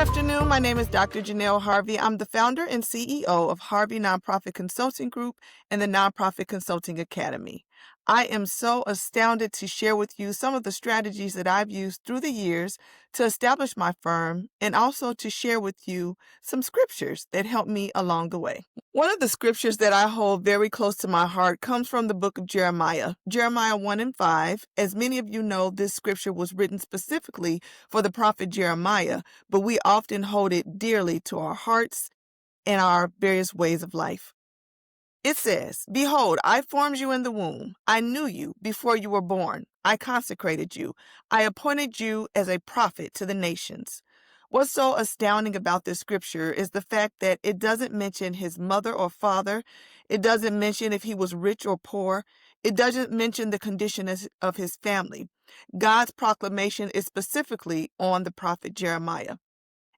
afternoon. My name is Dr. Janell Harvey. I'm the founder and CEO of Harvey Nonprofit Consulting Group and the Nonprofit Consulting Academy. I am so astounded to share with you some of the strategies that I've used through the years to establish my firm and also to share with you some scriptures that helped me along the way. One of the scriptures that I hold very close to my heart comes from the book of Jeremiah, Jeremiah 1 and 5. As many of you know, this scripture was written specifically for the prophet Jeremiah, but we often hold it dearly to our hearts and our various ways of life. It says, "Behold, I formed you in the womb. I knew you before you were born. I consecrated you. I appointed you as a prophet to the nations." What's so astounding about this scripture is the fact that it doesn't mention his mother or father. It doesn't mention if he was rich or poor. It doesn't mention the condition of his family. God's proclamation is specifically on the prophet Jeremiah.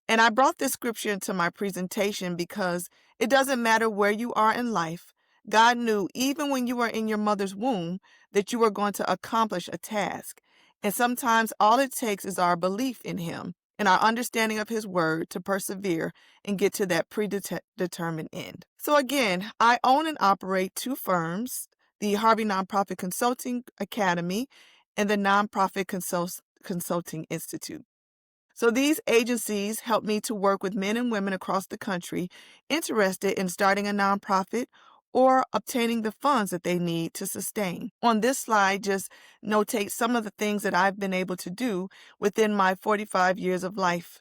And I brought this scripture into my presentation because it doesn't matter where you are in life. God knew even when you were in your mother's womb that you were going to accomplish a task. And sometimes all it takes is our belief in him and our understanding of his word to persevere and get to that predetermined end. So again, I own and operate two firms, the Harvey Nonprofit Consulting Academy and the Nonprofit Consulting Institute. So these agencies help me to work with men and women across the country interested in starting a nonprofit or obtaining the funds that they need to sustain. On this slide, just notate some of the things that I've been able to do within my 45 years of life.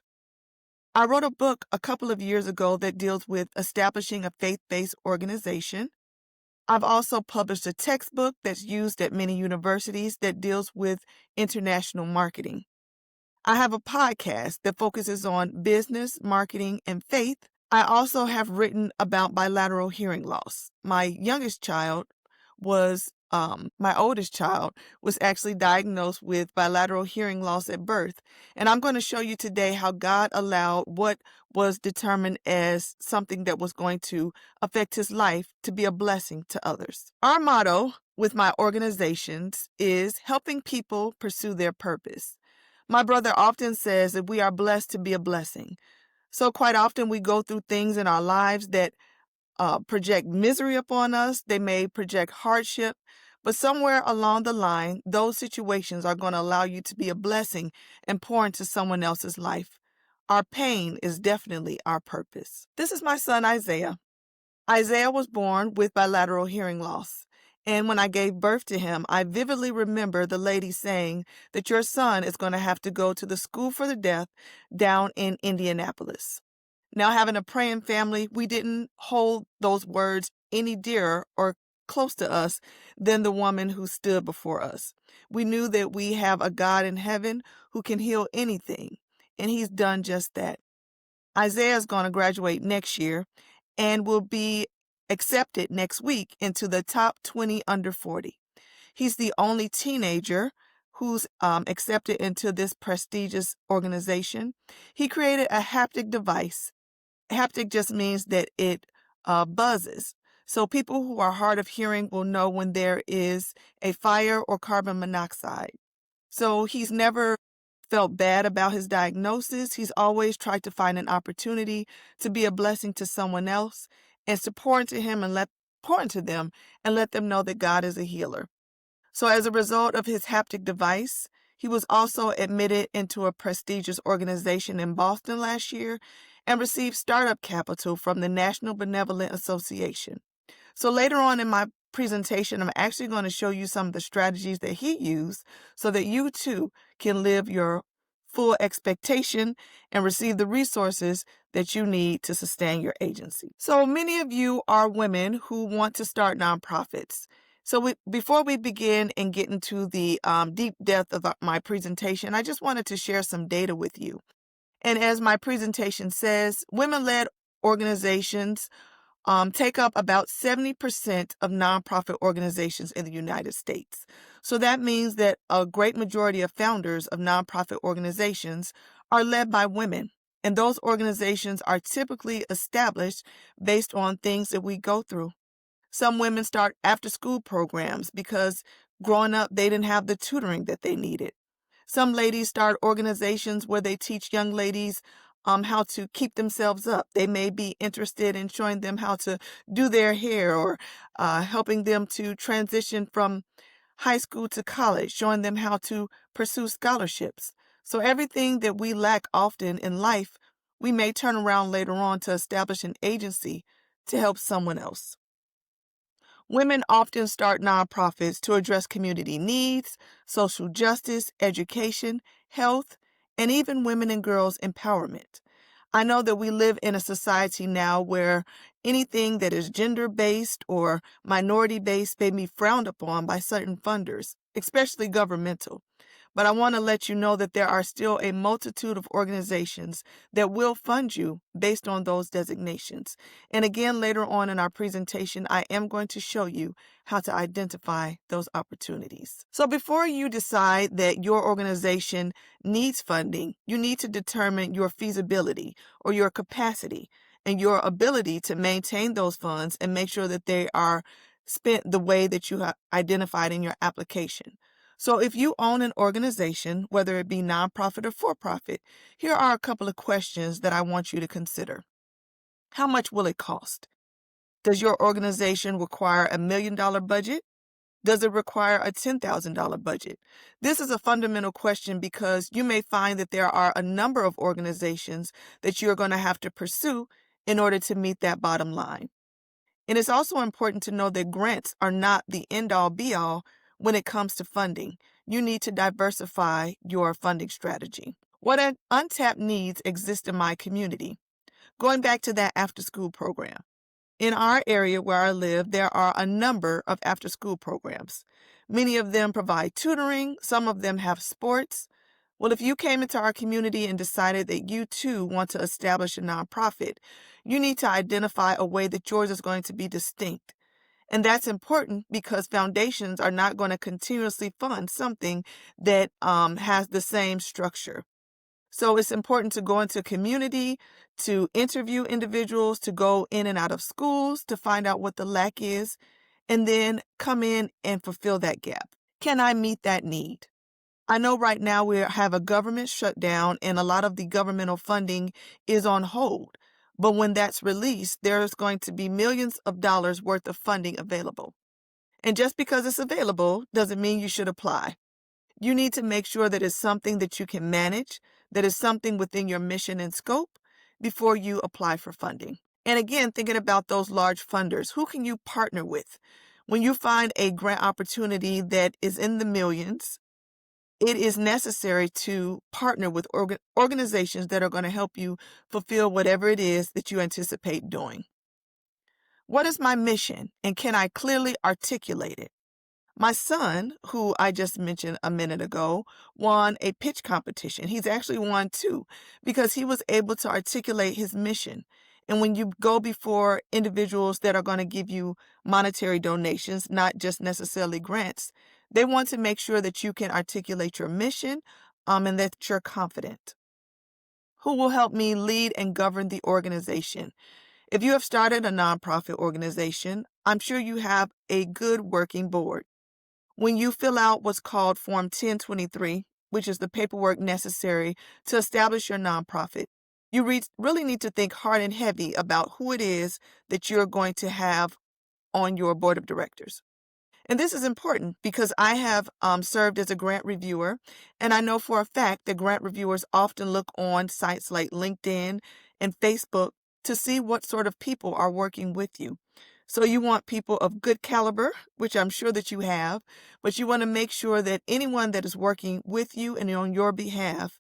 I wrote a book a couple of years ago that deals with establishing a faith-based organization. I've also published a textbook that's used at many universities that deals with international marketing. I have a podcast that focuses on business, marketing, and faith. I also have written about bilateral hearing loss. My oldest child was actually diagnosed with bilateral hearing loss at birth. And I'm going to show you today how God allowed what was determined as something that was going to affect his life to be a blessing to others. Our motto with my organizations is helping people pursue their purpose. My brother often says that we are blessed to be a blessing. So quite often we go through things in our lives that project misery upon us. They may project hardship, but somewhere along the line, those situations are going to allow you to be a blessing and pour into someone else's life. Our pain is definitely our purpose. This is my son, Isaiah. Isaiah was born with bilateral hearing loss. And when I gave birth to him, I vividly remember the lady saying that your son is going to have to go to the school for the deaf down in Indianapolis. Now, having a praying family, we didn't hold those words any dearer or close to us than the woman who stood before us. We knew that we have a God in heaven who can heal anything, and he's done just that. Isaiah is going to graduate next year and will be accepted next week into the top 20 under 40. He's the only teenager who's accepted into this prestigious organization. He created a haptic device. Haptic just means that it buzzes. So people who are hard of hearing will know when there is a fire or carbon monoxide. So he's never felt bad about his diagnosis. He's always tried to find an opportunity to be a blessing to someone else and to pour into them and let them know that God is a healer. So as a result of his haptic device, he was also admitted into a prestigious organization in Boston last year and received startup capital from the National Benevolent Association. So later on in my presentation, I'm actually going to show you some of the strategies that he used so that you too can live your full expectation and receive the resources that you need to sustain your agency. So many of you are women who want to start nonprofits. So before we begin and get into the deep depth of my presentation, I just wanted to share some data with you. And as my presentation says, women-led organizations take up about 70% of nonprofit organizations in the United States. So that means that a great majority of founders of nonprofit organizations are led by women. And those organizations are typically established based on things that we go through. Some women start after-school programs because growing up, they didn't have the tutoring that they needed. Some ladies start organizations where they teach young ladies how to keep themselves up. They may be interested in showing them how to do their hair, or helping them to transition from high school to college, showing them how to pursue scholarships. So everything that we lack often in life, we may turn around later on to establish an agency to help someone else. Women often start nonprofits to address community needs, social justice, education, health, and even women and girls' empowerment. I know that we live in a society now where anything that is gender based or minority based may be frowned upon by certain funders, especially governmental. But I want to let you know that there are still a multitude of organizations that will fund you based on those designations. And again, later on in our presentation, I am going to show you how to identify those opportunities. So before you decide that your organization needs funding, you need to determine your feasibility or your capacity and your ability to maintain those funds and make sure that they are spent the way that you have identified in your application. So if you own an organization, whether it be nonprofit or for-profit, here are a couple of questions that I want you to consider. How much will it cost? Does your organization require $1 million budget? Does it require a $10,000 budget? This is a fundamental question because you may find that there are a number of organizations that you're going to have to pursue in order to meet that bottom line. And it's also important to know that grants are not the end-all be-all when it comes to funding. You need to diversify your funding strategy. What untapped needs exist in my community? Going back to that after-school program. In our area where I live, there are a number of after-school programs. Many of them provide tutoring. Some of them have sports. Well, if you came into our community and decided that you too want to establish a nonprofit, you need to identify a way that yours is going to be distinct. And that's important because foundations are not going to continuously fund something that has the same structure. So it's important to go into community, to interview individuals, to go in and out of schools to find out what the lack is, and then come in and fulfill that gap. Can I meet that need? I know right now we have a government shutdown and a lot of the governmental funding is on hold. But when that's released, there's going to be millions of dollars worth of funding available. And just because it's available doesn't mean you should apply. You need to make sure that it's something that you can manage, that is something within your mission and scope before you apply for funding. And again, thinking about those large funders, who can you partner with? When you find a grant opportunity that is in the millions, it is necessary to partner with organizations that are going to help you fulfill whatever it is that you anticipate doing. What is my mission, and can I clearly articulate it? My son, who I just mentioned a minute ago, won a pitch competition. He's actually won two because he was able to articulate his mission. And when you go before individuals that are going to give you monetary donations, not just necessarily grants, they want to make sure that you can articulate your mission, and that you're confident. Who will help me lead and govern the organization? If you have started a nonprofit organization, I'm sure you have a good working board. When you fill out what's called Form 1023, which is the paperwork necessary to establish your nonprofit, you really need to think hard and heavy about who it is that you're going to have on your board of directors. And this is important because I have served as a grant reviewer, and I know for a fact that grant reviewers often look on sites like LinkedIn and Facebook to see what sort of people are working with you. So you want people of good caliber, which I'm sure that you have, but you want to make sure that anyone that is working with you and on your behalf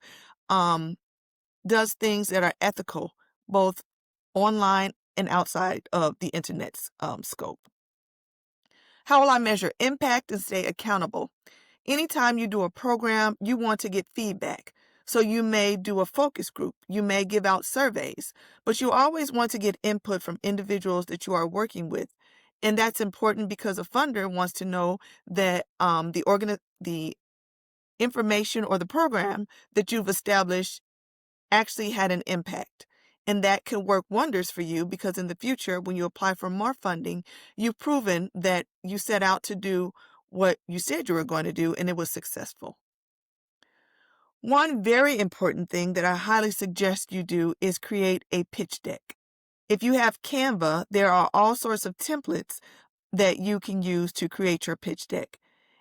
does things that are ethical, both online and outside of the internet's scope. How will I measure impact and stay accountable? Anytime you do a program, you want to get feedback. So you may do a focus group, you may give out surveys, but you always want to get input from individuals that you are working with. And that's important because a funder wants to know that the information or the program that you've established actually had an impact. And that can work wonders for you because in the future, when you apply for more funding, you've proven that you set out to do what you said you were going to do and it was successful. One very important thing that I highly suggest you do is create a pitch deck. If you have Canva, there are all sorts of templates that you can use to create your pitch deck.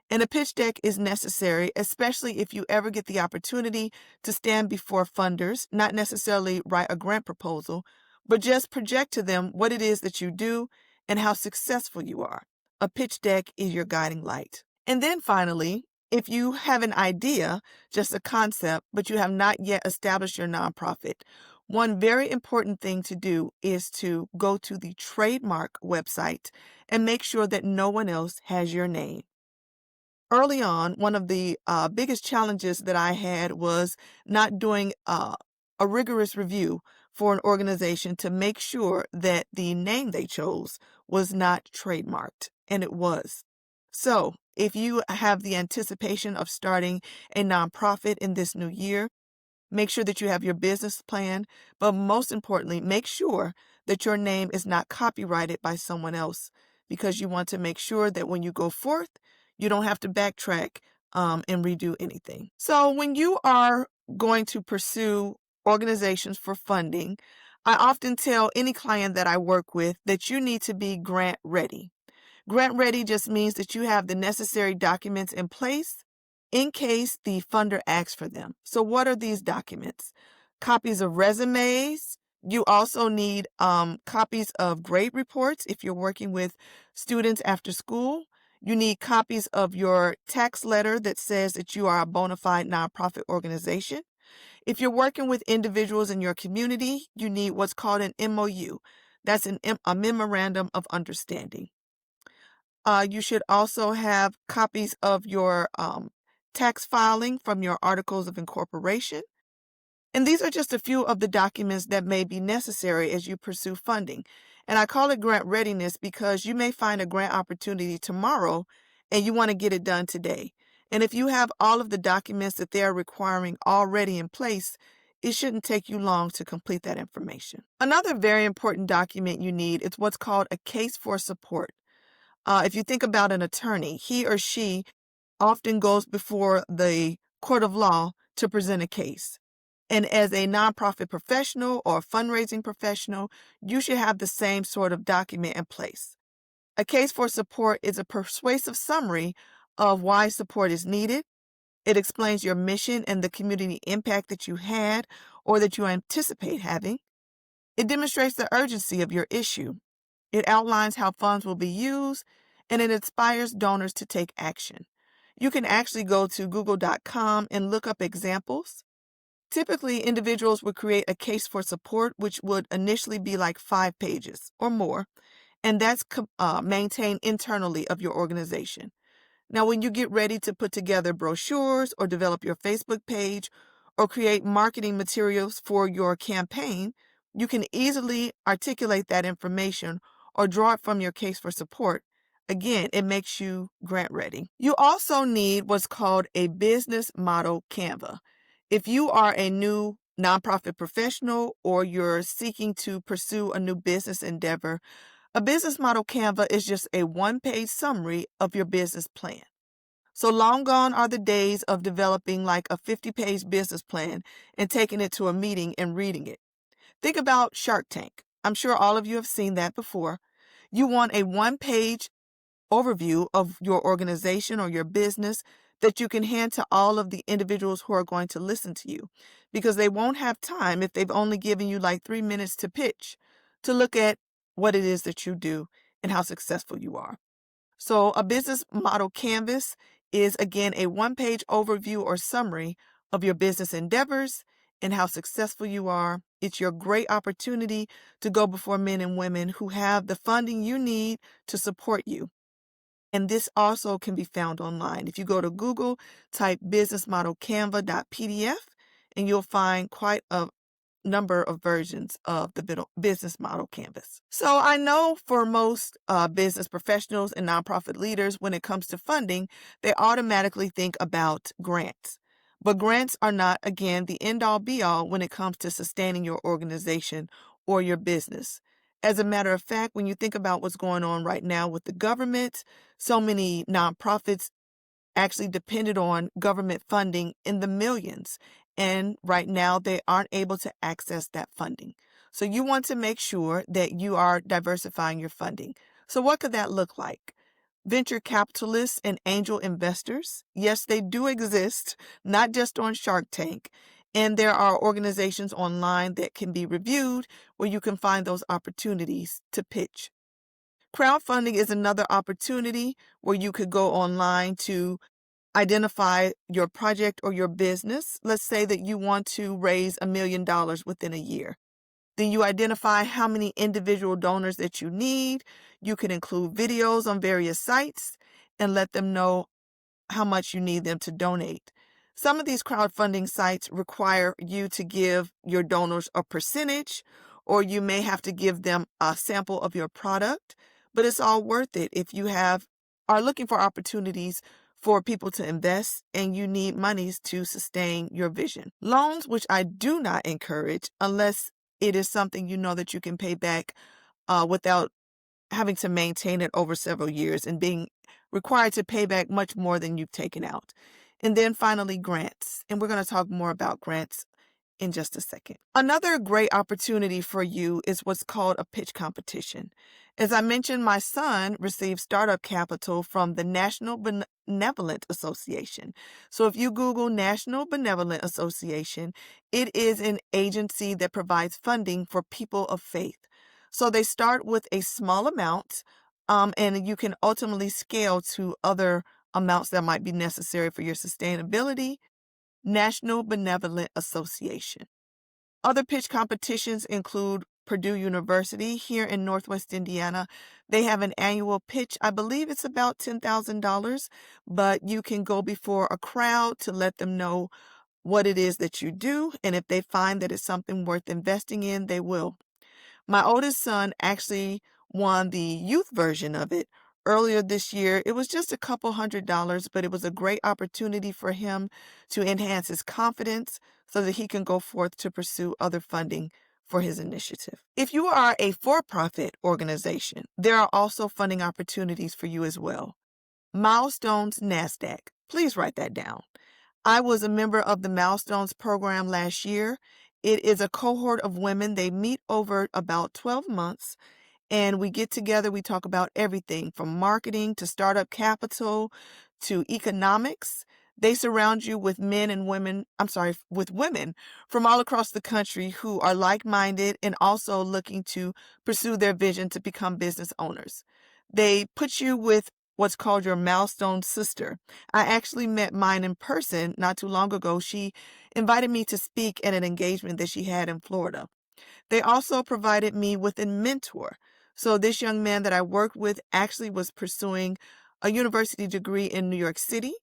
And a pitch deck is necessary, especially if you ever get the opportunity to stand before funders, not necessarily write a grant proposal, but just project to them what it is that you do and how successful you are. A pitch deck is your guiding light. And then finally, if you have an idea, just a concept, but you have not yet established your nonprofit, one very important thing to do is to go to the trademark website and make sure that no one else has your name. Early on, one of the biggest challenges that I had was not doing a rigorous review for an organization to make sure that the name they chose was not trademarked, and it was. So, if you have the anticipation of starting a nonprofit in this new year, make sure that you have your business plan, but most importantly, make sure that your name is not copyrighted by someone else, because you want to make sure that when you go forth, you don't have to backtrack and redo anything. So when you are going to pursue organizations for funding, I often tell any client that I work with that you need to be grant ready. Grant ready just means that you have the necessary documents in place in case the funder asks for them. So what are these documents? Copies of resumes. You also need copies of grade reports if you're working with students after school. You need copies of your tax letter that says that you are a bona fide nonprofit organization. If you're working with individuals in your community, you need what's called an MOU. That's a memorandum of understanding. You should also have copies of your tax filing from your articles of incorporation. And these are just a few of the documents that may be necessary as you pursue funding. And I call it grant readiness because you may find a grant opportunity tomorrow and you want to get it done today. And if you have all of the documents that they are requiring already in place, it shouldn't take you long to complete that information. Another very important document you need is what's called a case for support. If you think about an attorney, he or she often goes before the court of law to present a case. And as a nonprofit professional or fundraising professional, you should have the same sort of document in place. A case for support is a persuasive summary of why support is needed. It explains your mission and the community impact that you had or that you anticipate having. It demonstrates the urgency of your issue. It outlines how funds will be used, and it inspires donors to take action. You can actually go to google.com and look up examples. Typically, individuals would create a case for support, which would initially be like 5 pages or more, and that's maintained internally of your organization. Now, when you get ready to put together brochures or develop your Facebook page or create marketing materials for your campaign, you can easily articulate that information or draw it from your case for support. Again, it makes you grant ready. You also need what's called a business model Canva. If you are a new nonprofit professional or you're seeking to pursue a new business endeavor, a business model Canva is just a one-page summary of your business plan. So long gone are the days of developing like a 50-page business plan and taking it to a meeting and reading it. Think about Shark Tank. I'm sure all of you have seen that before. You want a one-page overview of your organization or your business that you can hand to all of the individuals who are going to listen to you, because they won't have time if they've only given you like 3 minutes to pitch, to look at what it is that you do and how successful you are. So a business model canvas is, again, a one-page overview or summary of your business endeavors and how successful you are. It's your great opportunity to go before men and women who have the funding you need to support you. And this also can be found online. If you go to Google, type businessmodelcanva.pdf, and you'll find quite a number of versions of the business model canvas. So I know for most business professionals and nonprofit leaders, when it comes to funding, they automatically think about grants. But grants are not, again, the end-all be-all when it comes to sustaining your organization or your business. As a matter of fact, when you think about what's going on right now with the government, so many nonprofits actually depended on government funding in the millions. And right now, they aren't able to access that funding. So you want to make sure that you are diversifying your funding. So what could that look like? Venture capitalists and angel investors. Yes, they do exist, not just on Shark Tank. And there are organizations online that can be reviewed where you can find those opportunities to pitch. Crowdfunding is another opportunity where you could go online to identify your project or your business. Let's say that you want to raise $1 million within a year. Then you identify how many individual donors that you need. You can include videos on various sites and let them know how much you need them to donate. Some of these crowdfunding sites require you to give your donors a percentage, or you may have to give them a sample of your product, but it's all worth it if you are looking for opportunities for people to invest and you need monies to sustain your vision. Loans, which I do not encourage unless it is something you know that you can pay back without having to maintain it over several years and being required to pay back much more than you've taken out. And then finally, grants. And we're going to talk more about grants in just a second. Another great opportunity for you is what's called a pitch competition. As I mentioned, my son received startup capital from the National Benevolent Association. So if you Google National Benevolent Association, it is an agency that provides funding for people of faith. So they start with a small amount, and you can ultimately scale to other amounts that might be necessary for your sustainability. National Benevolent Association. Other pitch competitions include Purdue University here in Northwest Indiana. They have an annual pitch. I believe it's about $10,000, but you can go before a crowd to let them know what it is that you do. And if they find that it's something worth investing in, they will. My oldest son actually won the youth version of it earlier this year. It was just a couple $100, but it was a great opportunity for him to enhance his confidence so that he can go forth to pursue other funding for his initiative. If you are a for-profit organization, there are also funding opportunities for you as well. Milestones NASDAQ. Please write that down. I was a member of the Milestones program last year. It is a cohort of women. They meet over about 12 months, and we get together. We talk about everything from marketing to startup capital to economics. They surround you with with women from all across the country who are like-minded and also looking to pursue their vision to become business owners. They put you with what's called your milestone sister. I actually met mine in person not too long ago. She invited me to speak at an engagement that she had in Florida. They also provided me with a mentor. So this young man that I worked with actually was pursuing a university degree in New York City,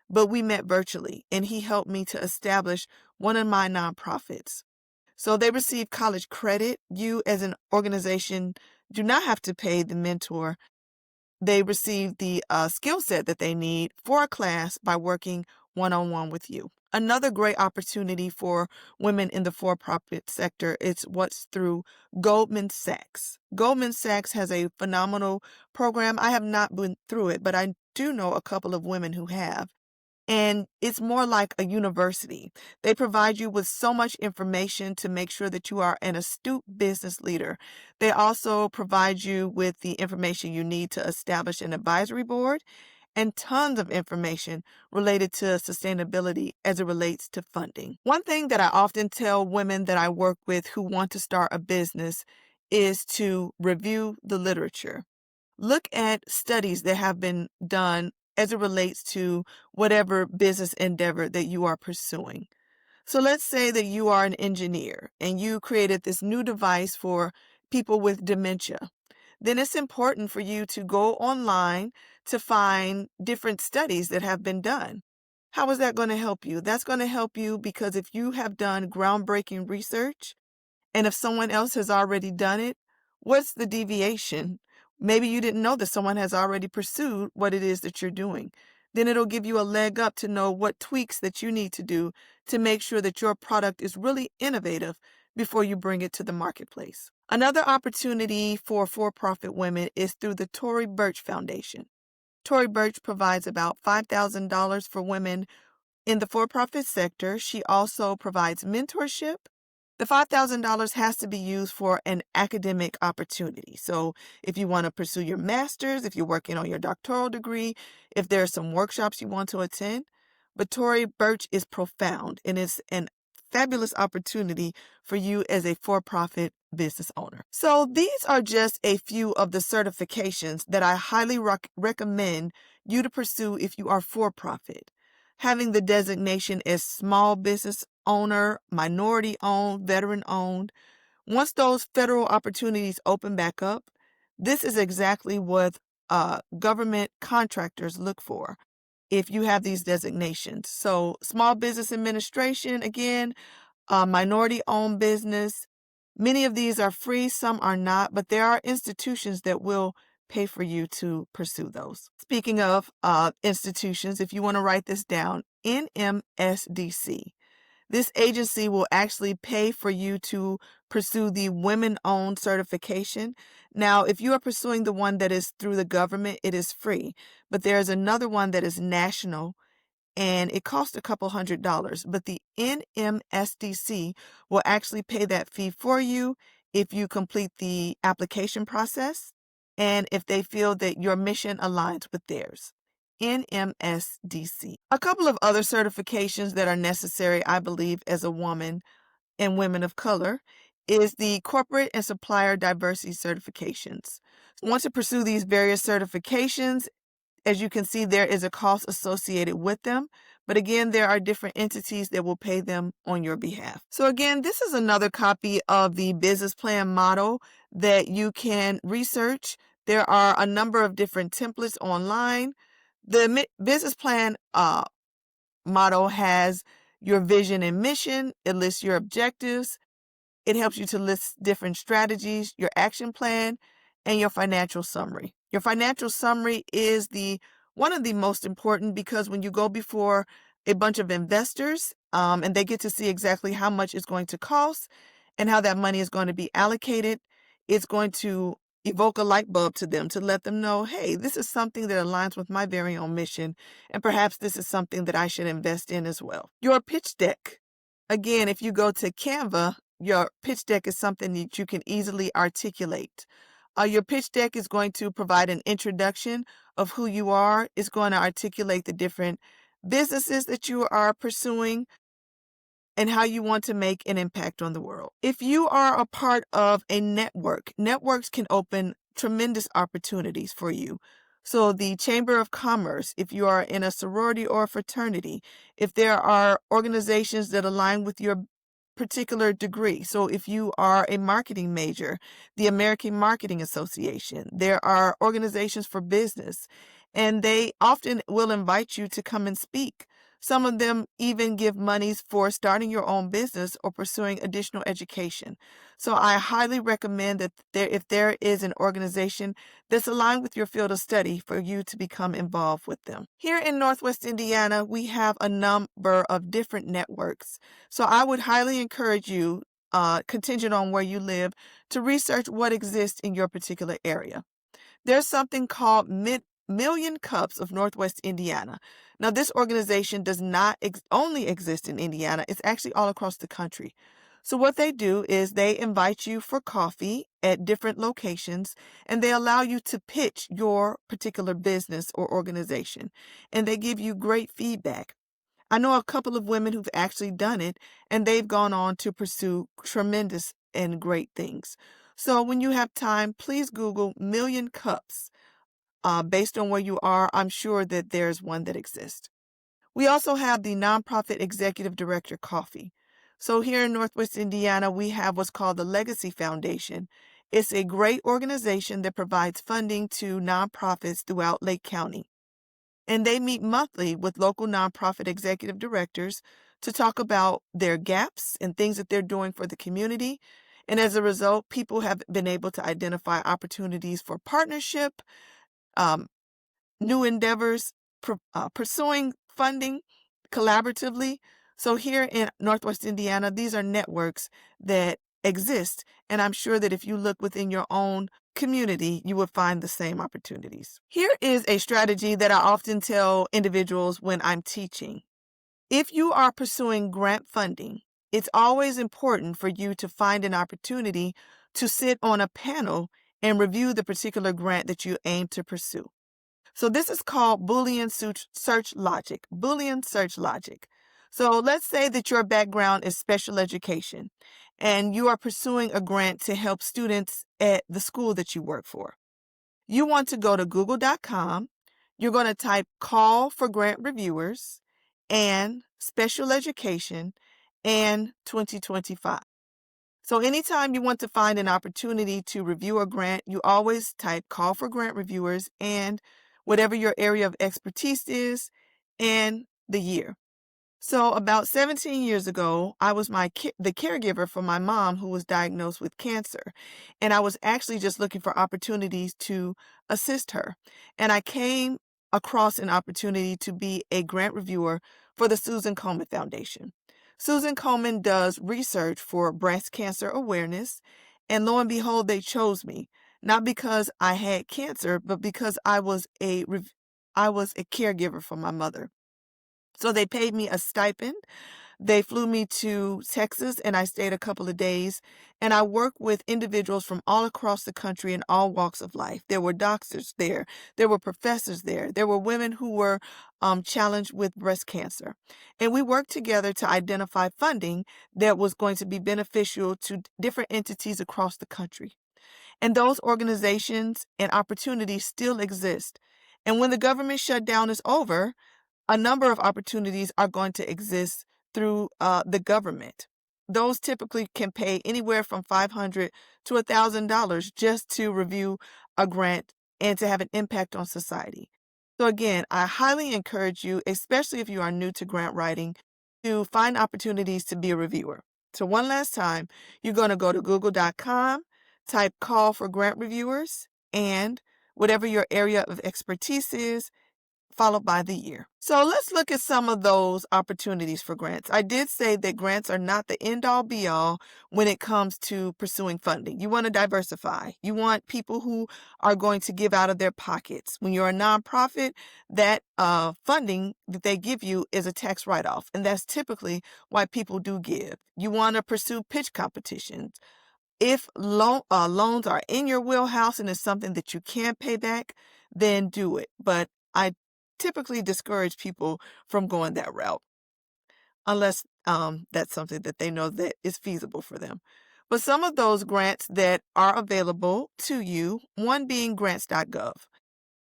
but we met virtually, and he helped me to establish one of my nonprofits. So they receive college credit. You as an organization do not have to pay the mentor. They receive the skill set that they need for a class by working one-on-one with you. Another great opportunity for women in the for-profit sector is what's through Goldman Sachs. Goldman Sachs has a phenomenal program. I have not been through it, but I do know a couple of women who have. And it's more like a university. They provide you with so much information to make sure that you are an astute business leader. They also provide you with the information you need to establish an advisory board and tons of information related to sustainability as it relates to funding. One thing that I often tell women that I work with who want to start a business is to review the literature. Look at studies that have been done as it relates to whatever business endeavor that you are pursuing. So let's say that you are an engineer and you created this new device for people with dementia. Then it's important for you to go online to find different studies that have been done. How is that going to help you? That's going to help you because if you have done groundbreaking research, and if someone else has already done it, what's the deviation? Maybe you didn't know that someone has already pursued what it is that you're doing. Then it'll give you a leg up to know what tweaks that you need to do to make sure that your product is really innovative before you bring it to the marketplace. Another opportunity for-profit women is through the Tory Burch Foundation. Tory Burch provides about $5,000 for women in the for-profit sector. She also provides mentorship. The $5,000 has to be used for an academic opportunity. So if you want to pursue your master's, if you're working on your doctoral degree, if there are some workshops you want to attend. But Tory Burch is profound, and it's an fabulous opportunity for you as a for-profit business owner. So these are just a few of the certifications that I highly recommend you to pursue if you are for-profit. Having the designation as small business owner, minority owned, veteran owned. Once those federal opportunities open back up, this is exactly what government contractors look for if you have these designations. So small business administration, again, minority owned business. Many of these are free, some are not, but there are institutions that will pay for you to pursue those. Speaking of institutions, if you want to write this down, NMSDC. This agency will actually pay for you to pursue the women-owned certification. Now, if you are pursuing the one that is through the government, it is free, but there's another one that is national, and it costs a couple $100, but the NMSDC will actually pay that fee for you if you complete the application process and if they feel that your mission aligns with theirs. NMSDC. A couple of other certifications that are necessary, I believe, as a woman and women of color is the corporate and supplier diversity certifications. Once you pursue these various certifications, as you can see, there is a cost associated with them. But again, there are different entities that will pay them on your behalf. So again, this is another copy of the business plan model that you can research. There are a number of different templates online. The business plan model has your vision and mission. It lists your objectives. It helps you to list different strategies, your action plan, and your financial summary. Your financial summary is one of the most important because when you go before a bunch of investors and they get to see exactly how much it's going to cost and how that money is going to be allocated, it's going to evoke a light bulb to them to let them know, hey, this is something that aligns with my very own mission, and perhaps this is something that I should invest in as well. Your pitch deck. Again, if you go to Canva, your pitch deck is something that you can easily articulate. Your pitch deck is going to provide an introduction of who you are. It's going to articulate the different businesses that you are pursuing and how you want to make an impact on the world. If you are a part of a network, networks can open tremendous opportunities for you. So the Chamber of Commerce, if you are in a sorority or a fraternity, if there are organizations that align with your particular degree. So if you are a marketing major, the American Marketing Association, there are organizations for business, and they often will invite you to come and speak. Some of them even give monies for starting your own business or pursuing additional education. So I highly recommend that if there is an organization that's aligned with your field of study, for you to become involved with them. Here in Northwest Indiana, we have a number of different networks. So I would highly encourage you, contingent on where you live, to research what exists in your particular area. There's something called Million Cups of Northwest Indiana. Now, this organization does not only exist in Indiana, it's actually all across the country. So what they do is they invite you for coffee at different locations, and they allow you to pitch your particular business or organization, and they give you great feedback. I know a couple of women who've actually done it, and they've gone on to pursue tremendous and great things. So when you have time, please Google Million Cups. Based on where you are, I'm sure that there's one that exists. We also have the Nonprofit Executive Director Coffee. So here in Northwest Indiana, we have what's called the Legacy Foundation. It's a great organization that provides funding to nonprofits throughout Lake County. And they meet monthly with local nonprofit executive directors to talk about their gaps and things that they're doing for the community. And as a result, people have been able to identify opportunities for partnership, new endeavors, pursuing funding collaboratively. So here in Northwest Indiana, these are networks that exist. And I'm sure that if you look within your own community, you would find the same opportunities. Here is a strategy that I often tell individuals when I'm teaching. If you are pursuing grant funding, it's always important for you to find an opportunity to sit on a panel and review the particular grant that you aim to pursue. So this is called Boolean search logic. Boolean search logic. So let's say that your background is special education and you are pursuing a grant to help students at the school that you work for. You want to go to google.com. You're going to type call for grant reviewers and special education and 2025. So anytime you want to find an opportunity to review a grant, you always type call for grant reviewers and whatever your area of expertise is and the year. So about 17 years ago, I was the caregiver for my mom who was diagnosed with cancer. And I was actually just looking for opportunities to assist her. And I came across an opportunity to be a grant reviewer for the Susan Komen Foundation. Susan Komen does research for breast cancer awareness. And lo and behold, they chose me, not because I had cancer, but because I was a caregiver for my mother. So they paid me a stipend. They flew me to Texas and I stayed a couple of days. And I worked with individuals from all across the country in all walks of life. There were doctors there. There were professors there. There were women who were challenged with breast cancer. And we worked together to identify funding that was going to be beneficial to different entities across the country. And those organizations and opportunities still exist. And when the government shutdown is over, a number of opportunities are going to exist through the government. Those typically can pay anywhere from $500 to $1,000 just to review a grant and to have an impact on society. So again, I highly encourage you, especially if you are new to grant writing, to find opportunities to be a reviewer. So one last time, you're going to go to google.com, type call for grant reviewers, and whatever your area of expertise is, followed by the year. So let's look at some of those opportunities for grants. I did say that grants are not the end-all be-all when it comes to pursuing funding. You want to diversify. You want people who are going to give out of their pockets. When you're a nonprofit, that funding that they give you is a tax write-off, and that's typically why people do give. You want to pursue pitch competitions. If loans are in your wheelhouse and it's something that you can't pay back, then do it. But I typically discourage people from going that route unless that's something that they know that is feasible for them. But some of those grants that are available to you, one being grants.gov.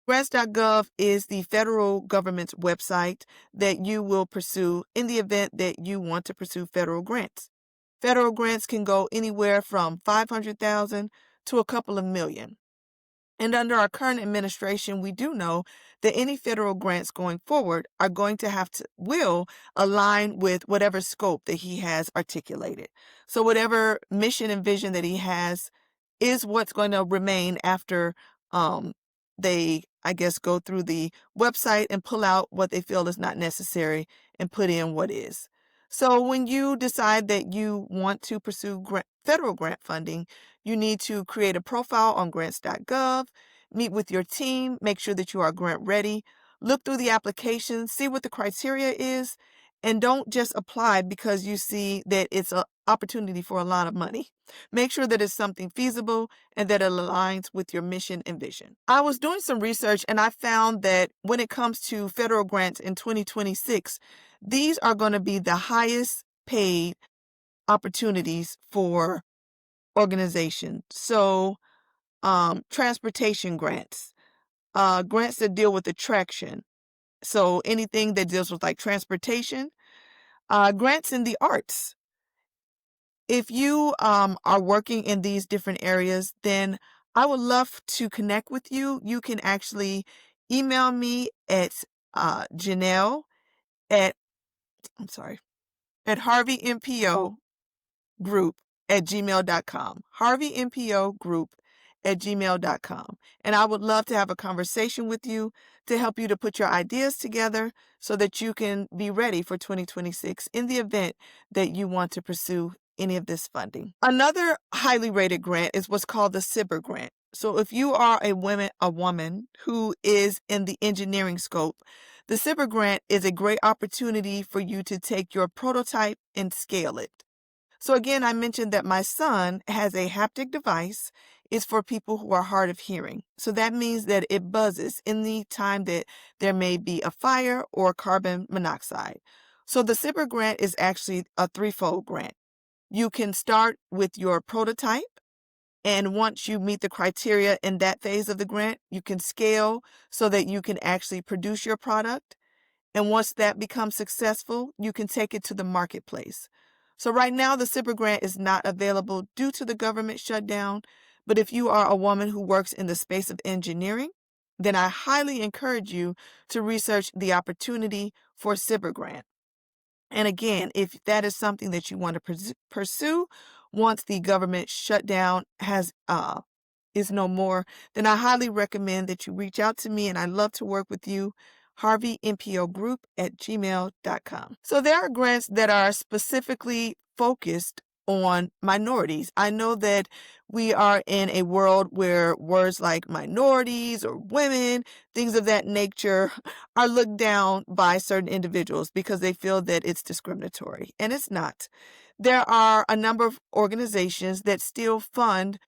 Grants.gov is the federal government's website that you will pursue in the event that you want to pursue federal grants. Federal grants can go anywhere from $500,000 to a couple of million. And under our current administration, we do know that any federal grants going forward are going to will align with whatever scope that he has articulated. So whatever mission and vision that he has is what's going to remain after they, I guess, go through the website and pull out what they feel is not necessary and put in what is. So when you decide that you want to pursue federal grant funding, you need to create a profile on grants.gov, meet with your team, make sure that you are grant ready, look through the application, see what the criteria is, and don't just apply because you see that it's an opportunity for a lot of money. Make sure that it's something feasible and that it aligns with your mission and vision. I was doing some research and I found that when it comes to federal grants in 2026, these are going to be the highest paid opportunities for organizations. So transportation grants, grants that deal with attraction. So anything that deals with like transportation, grants in the arts. If you are working in these different areas, then I would love to connect with you. You can actually email me at Janell at Harvey MPO Group at gmail.com. Harvey MPO Group at gmail.com. And I would love to have a conversation with you to help you to put your ideas together so that you can be ready for 2026 in the event that you want to pursue any of this funding. Another highly rated grant is what's called the SIBR grant. So if you are a woman who is in the engineering scope, the SIBR grant is a great opportunity for you to take your prototype and scale it. So again, I mentioned that my son has a haptic device. It's for people who are hard of hearing. So that means that it buzzes in the time that there may be a fire or carbon monoxide. So the SIBR grant is actually a threefold grant. You can start with your prototype, and once you meet the criteria in that phase of the grant, you can scale so that you can actually produce your product. And once that becomes successful, you can take it to the marketplace. So right now, the SIBR grant is not available due to the government shutdown. But if you are a woman who works in the space of engineering, then I highly encourage you to research the opportunity for SIBR grant. And again, if that is something that you want to pursue once the government shutdown is no more, then I highly recommend that you reach out to me, and I'd love to work with you. HarveyNPOgroup@gmail.com. So there are grants that are specifically focused on minorities. I know that we are in a world where words like minorities or women, things of that nature, are looked down by certain individuals because they feel that it's discriminatory, and it's not. There are a number of organizations that still fund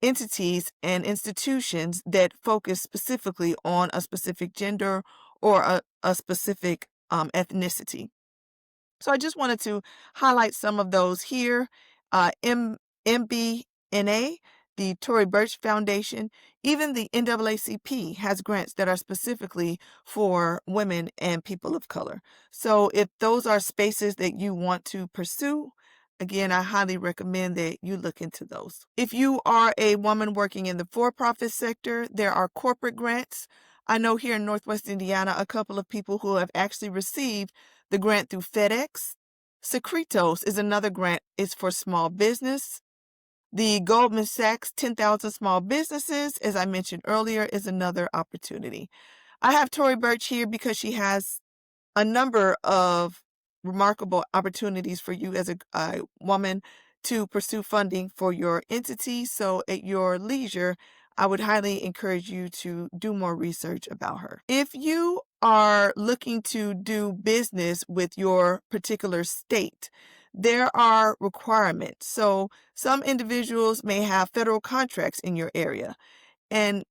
entities and institutions that focus specifically on a specific gender or a specific ethnicity. So I just wanted to highlight some of those here. MBNA, the Tory Burch Foundation, even the NAACP has grants that are specifically for women and people of color. So if those are spaces that you want to pursue, again, I highly recommend that you look into those. If you are a woman working in the for-profit sector, there are corporate grants. I know here in Northwest Indiana, a couple of people who have actually received the grant through FedEx. Secretos is another grant. It's for small business. The Goldman Sachs 10,000 Small Businesses, as I mentioned earlier, is another opportunity. I have Tory Burch here because she has a number of remarkable opportunities for you as a woman to pursue funding for your entity. So at your leisure, I would highly encourage you to do more research about her. If you are looking to do business with your particular state, there are requirements. So some individuals may have federal contracts in your area. And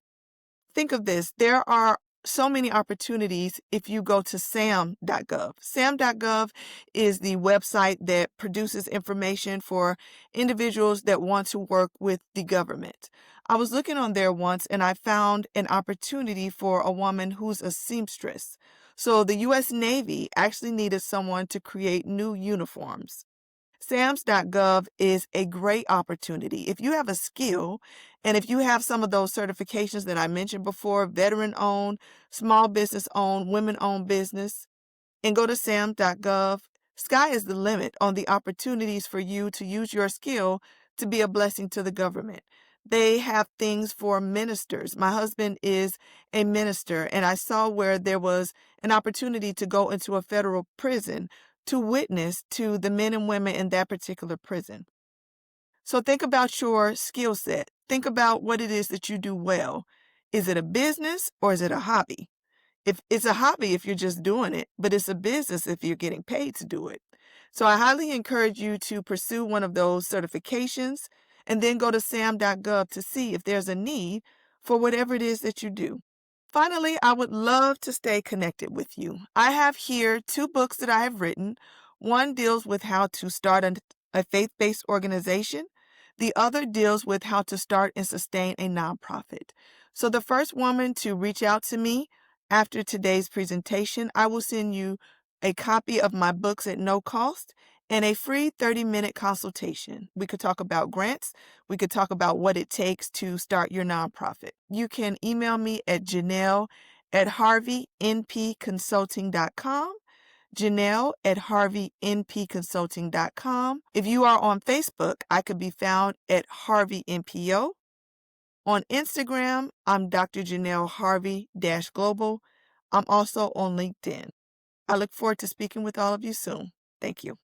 think of this, there are so many opportunities if you go to sam.gov. Sam.gov is the website that produces information for individuals that want to work with the government. I was looking on there once and I found an opportunity for a woman who's a seamstress. So the U.S. Navy actually needed someone to create new uniforms. SAMS.gov is a great opportunity. If you have a skill and if you have some of those certifications that I mentioned before, veteran-owned, small business-owned, women-owned business, and go to SAM.gov, sky is the limit on the opportunities for you to use your skill to be a blessing to the government. They have things for ministers. My husband is a minister, and I saw where there was an opportunity to go into a federal prison to witness to the men and women in that particular prison. So think about your skill set. Think about what it is that you do well. Is it a business or is it a hobby? If it's a hobby, if you're just doing it, but it's a business if you're getting paid to do it. So I highly encourage you to pursue one of those certifications and then go to sam.gov to see if there's a need for whatever it is that you do. Finally, I would love to stay connected with you. I have here 2 books that I have written. One deals with how to start a faith-based organization. The other deals with how to start and sustain a nonprofit. So the first woman to reach out to me after today's presentation, I will send you a copy of my books at no cost and a free 30-minute consultation. We could talk about grants. We could talk about what it takes to start your nonprofit. You can email me at Janell@HarveyNPconsulting.com. Janell@HarveyNPconsulting.com. If you are on Facebook, I could be found at Harvey NPO. On Instagram, I'm Dr. Janell Harvey-Global. I'm also on LinkedIn. I look forward to speaking with all of you soon. Thank you.